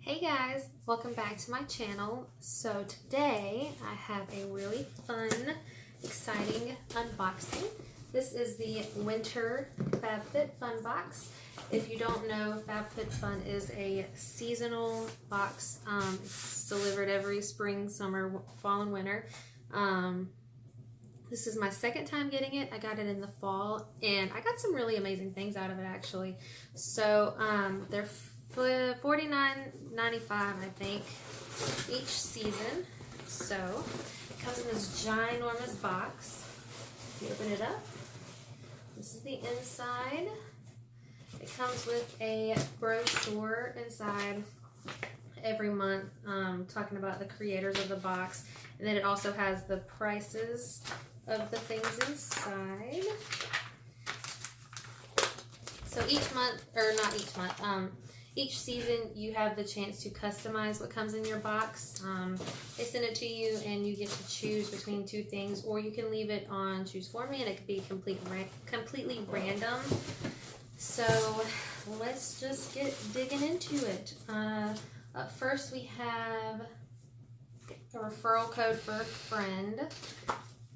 Hey guys, welcome back to my channel. So today I have a really fun, exciting unboxing. This is the winter FabFitFun box. If you don't know, FabFitFun is a seasonal box. It's delivered every spring, summer, fall, and winter. This is my second time getting it. I got it in the fall and I got some really amazing things out of it actually. So they're $49.95 I think each season. So it comes in this ginormous box. You open it up. This is the inside. It comes with a brochure inside every month talking about the creators of the box, and then it also has the prices of the things inside. So each month, or not each month, each season you have the chance to customize what comes in your box. They send it to you and you get to choose between two things, or you can leave it on choose for me and it could be completely random. So let's just get digging into it. Up first we have a referral code for a friend,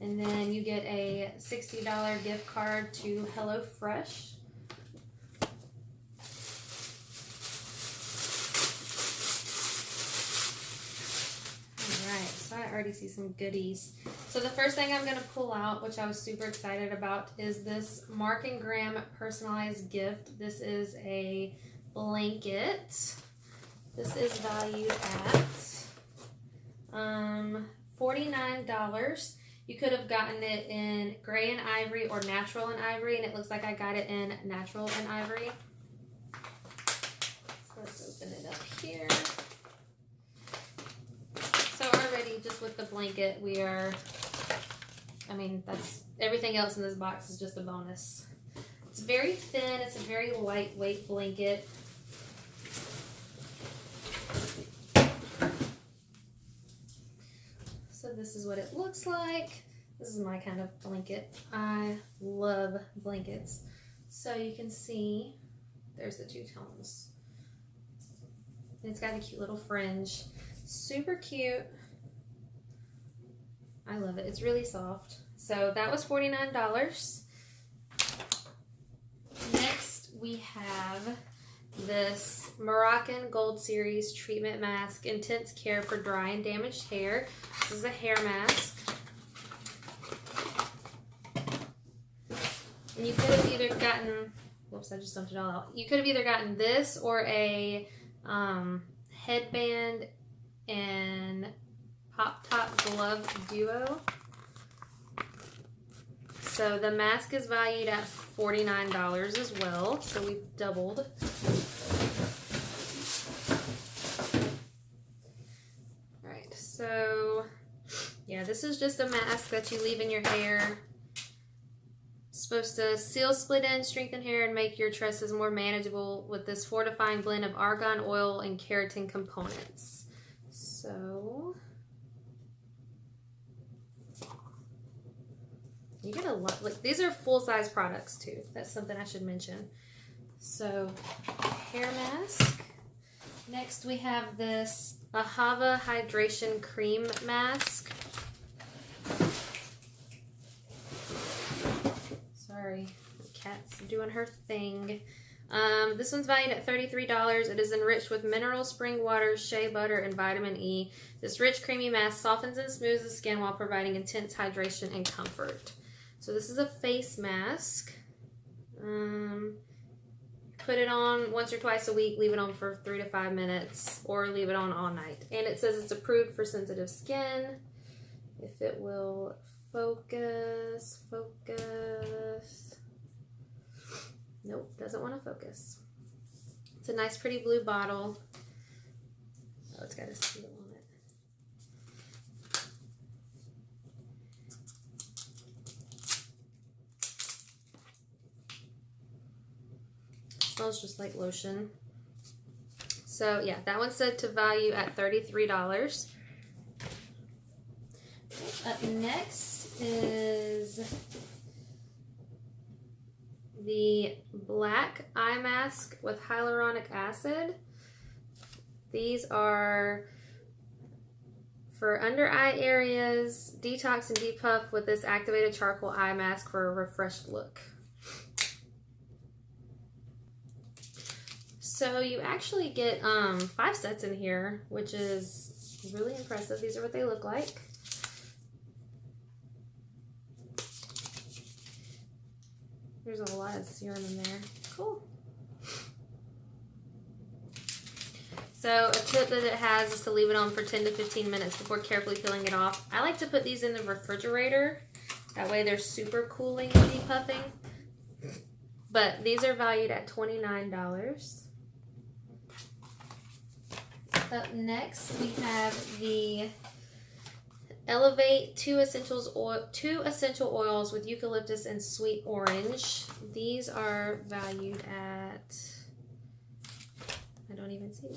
and then you get a $60 gift card to HelloFresh. So I already see some goodies. So the first thing I'm going to pull out, which I was super excited about, is this Mark & Graham personalized gift. This is a blanket. This is valued at $49. You could have gotten it in gray and ivory or natural and ivory, and it looks like I got it in natural and ivory. So let's open it up here. Just with the blanket, that's everything else in this box is just a bonus. It's very thin, it's a very lightweight blanket. So this is what it looks like. This is my kind of blanket. I love blankets. So you can see, there's the two tones. And it's got a cute little fringe. Super cute. I love it. It's really soft. So that was $49. Next, we have this Moroccan Gold Series Treatment Mask, Intense Care for Dry and Damaged Hair. This is a hair mask. And you could have either gotten, whoops, I just dumped it all out. You could have either gotten this or a headband and Pop Top Glove Duo. So the mask is valued at $49 as well, so we've doubled. Alright, so yeah, this is just a mask that you leave in your hair. It's supposed to seal split ends, strengthen hair, and make your tresses more manageable with this fortifying blend of argan oil and keratin components. So you get a lot, like these are full-size products too. That's something I should mention. So, hair mask. Next we have this Ahava Hydration Cream Mask. Sorry, the cat's doing her thing. This one's valued at $33. It is enriched with mineral spring water, shea butter, and vitamin E. This rich, creamy mask softens and smooths the skin while providing intense hydration and comfort. So this is a face mask. Put it on once or twice a week, leave it on for 3 to 5 minutes, or leave it on all night. And it says it's approved for sensitive skin. If it will focus. Nope, doesn't want to focus. It's a nice pretty blue bottle. Oh, it's got a seal on it. Smells just like lotion. So yeah, that one's set to value at $33. Up next is the black eye mask with hyaluronic acid. These are for under eye areas, detox and depuff with this activated charcoal eye mask for a refreshed look. So you actually get 5 sets in here, which is really impressive. These are what they look like. There's a lot of serum in there. Cool. So a tip that it has is to leave it on for 10 to 15 minutes before carefully peeling it off. I like to put these in the refrigerator. That way they're super cooling and depuffing. But these are valued at $29. Up next, we have the Elevate 2 essential oils with eucalyptus and sweet orange. These are valued at, I don't even see,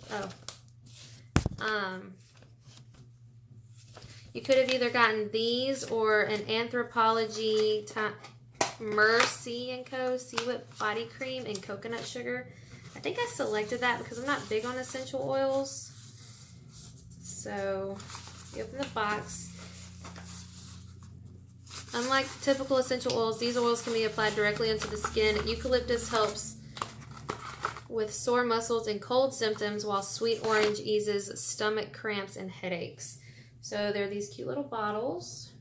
you could have either gotten these or an Anthropology Mercy & Co. Sea Whip Body Cream and Coconut Sugar. I think I selected that because I'm not big on essential oils. So, you open the box. Unlike typical essential oils, these oils can be applied directly onto the skin. Eucalyptus helps with sore muscles and cold symptoms, while sweet orange eases stomach cramps and headaches. So they're these cute little bottles.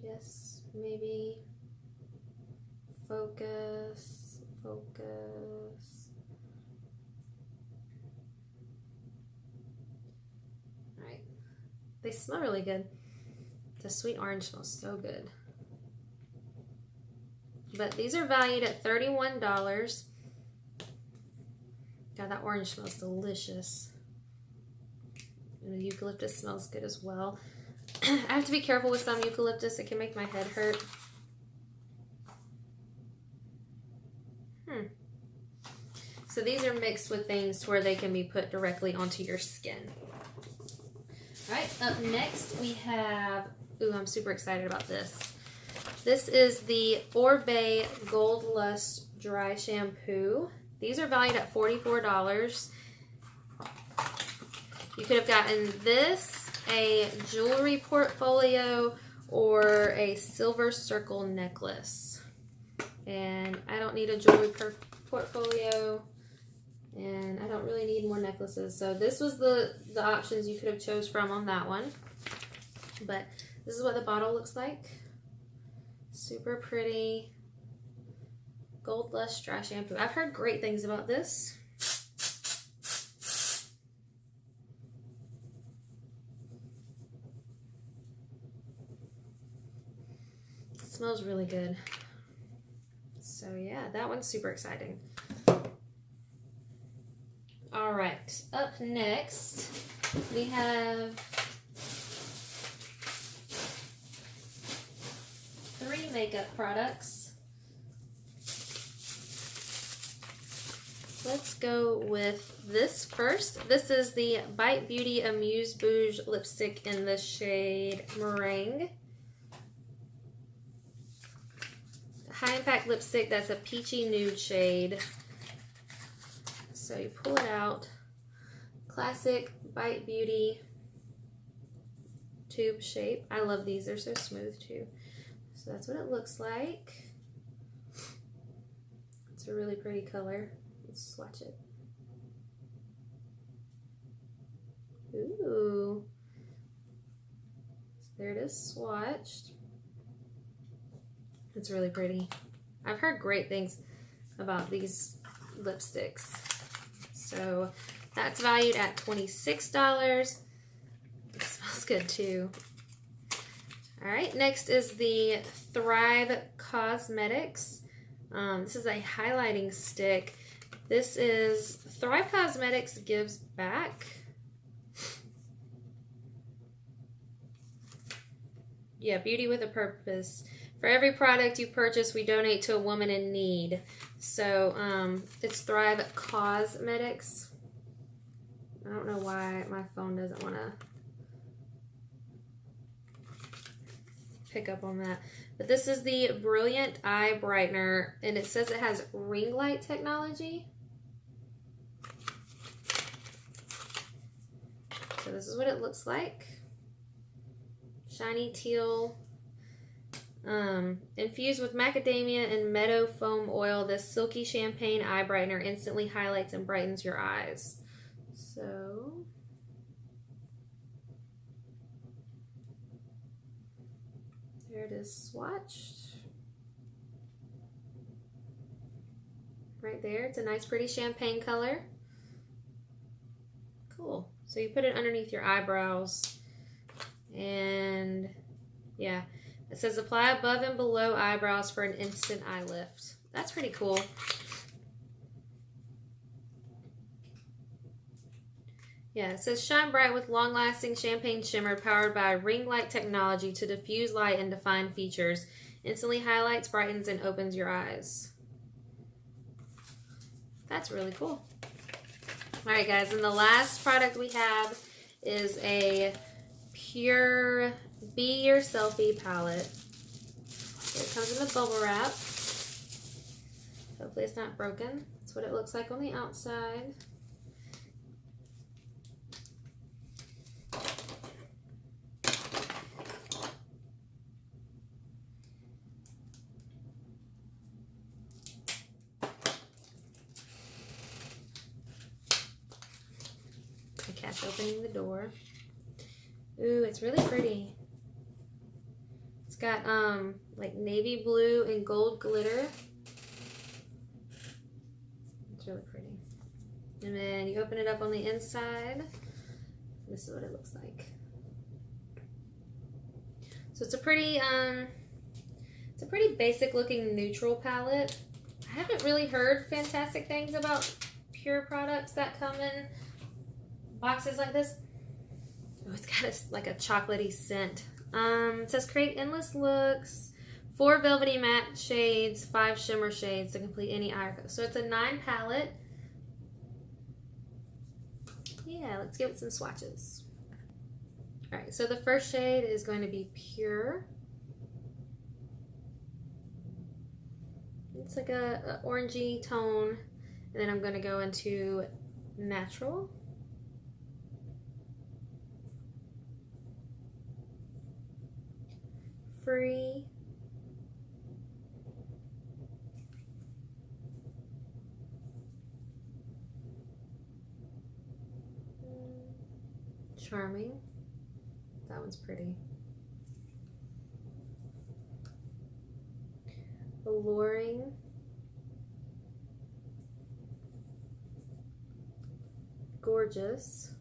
Yes, maybe focus. All right, they smell really good. The sweet orange smells so good. But these are valued at $31. God, that orange smells delicious. And the eucalyptus smells good as well. I have to be careful with some eucalyptus. It can make my head hurt. So these are mixed with things where they can be put directly onto your skin. All right, up next we have, ooh, I'm super excited about this. This is the Orbe Gold Lust Dry Shampoo. These are valued at $44. You could have gotten this, a jewelry portfolio, or a silver circle necklace. And I don't need a jewelry portfolio, and I don't really need more necklaces. So this was the options you could have chose from on that one. But this is what the bottle looks like. Super pretty. Gold Lust Dry Shampoo. I've heard great things about this. It smells really good. So yeah, that one's super exciting. All right, up next we have 3 makeup products. Let's go with this first. This is the Bite Beauty Amuse Bouge lipstick in the shade Meringue. High impact lipstick that's a peachy nude shade. So you pull it out. Classic Bite Beauty tube shape. I love these. They're so smooth too. So that's what it looks like. It's a really pretty color. Let's swatch it. Ooh. So there it is swatched. It's really pretty. I've heard great things about these lipsticks. So that's valued at $26. It smells good too. All right, next is the Thrive Cosmetics. This is a highlighting stick. This is Thrive Cosmetics Gives Back. Yeah, beauty with a purpose. For every product you purchase, we donate to a woman in need. So it's Thrive Cosmetics. I don't know why my phone doesn't want to pick up on that. But this is the Brilliant Eye Brightener, and it says it has ring light technology. So this is what it looks like. Shiny teal. Infused with macadamia and meadow foam oil, this silky champagne eye brightener instantly highlights and brightens your eyes. So there it is swatched. Right there. It's a nice pretty champagne color. Cool. So you put it underneath your eyebrows, and yeah, it says apply above and below eyebrows for an instant eye lift. That's pretty cool. Yeah, it says shine bright with long-lasting champagne shimmer powered by ring light technology to diffuse light and define features. Instantly highlights, brightens, and opens your eyes. That's really cool. All right, guys, and the last product we have is a Pure Be Your Selfie palette. It comes in a bubble wrap. Hopefully it's not broken. That's what it looks like on the outside. The cat's opening the door. Ooh, it's really pretty. It's got like navy blue and gold glitter. It's really pretty. And then you open it up on the inside. This is what it looks like. So it's a pretty basic looking neutral palette. I haven't really heard fantastic things about Pure products that come in boxes like this. Oh, it's got like a chocolatey scent. It says create endless looks, 4 velvety matte shades, 5 shimmer shades to complete any eye color. So it's a 9 palette. Yeah, let's give it some swatches. All right, so the first shade is going to be Pure. It's like a orangey tone. And then I'm going to go into Natural. Free. Charming. That one's pretty. Alluring. Gorgeous.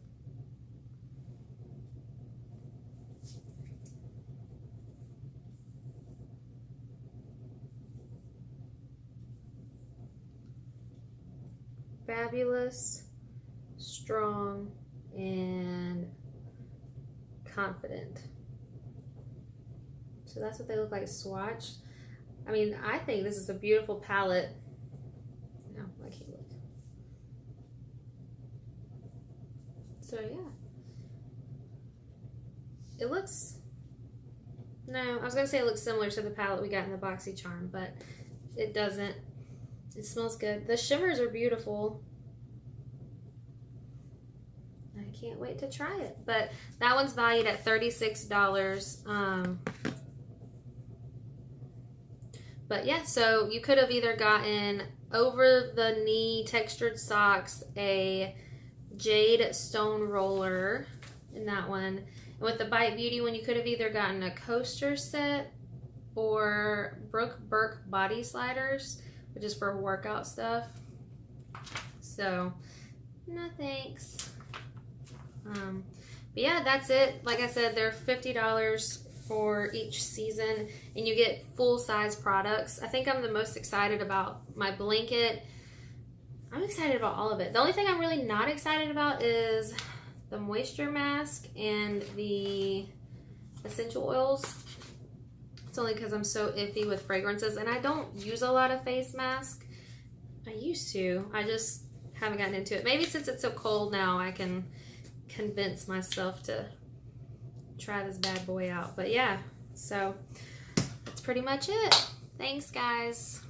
Fabulous, strong, and confident. So that's what they look like swatched. I mean, I think this is a beautiful palette. No, I can't look. So yeah. It looks, no, I was gonna say it looks similar to the palette we got in the BoxyCharm, but it doesn't. It smells good. The shimmers are beautiful. I can't wait to try it. But that one's valued at $36. But yeah, so you could have either gotten over the knee textured socks, a jade stone roller in that one. And with the Bite Beauty one, you could have either gotten a coaster set or Brooke Burke body sliders, which is for workout stuff. So, no thanks. But yeah, that's it. Like I said, they're $50 for each season, and you get full-size products. I think I'm the most excited about my blanket. I'm excited about all of it. The only thing I'm really not excited about is the moisture mask and the essential oils. It's only because I'm so iffy with fragrances, and I don't use a lot of face mask. I used to. I just haven't gotten into it. Maybe since it's so cold now, I can convince myself to try this bad boy out. But yeah, so that's pretty much it. Thanks, guys.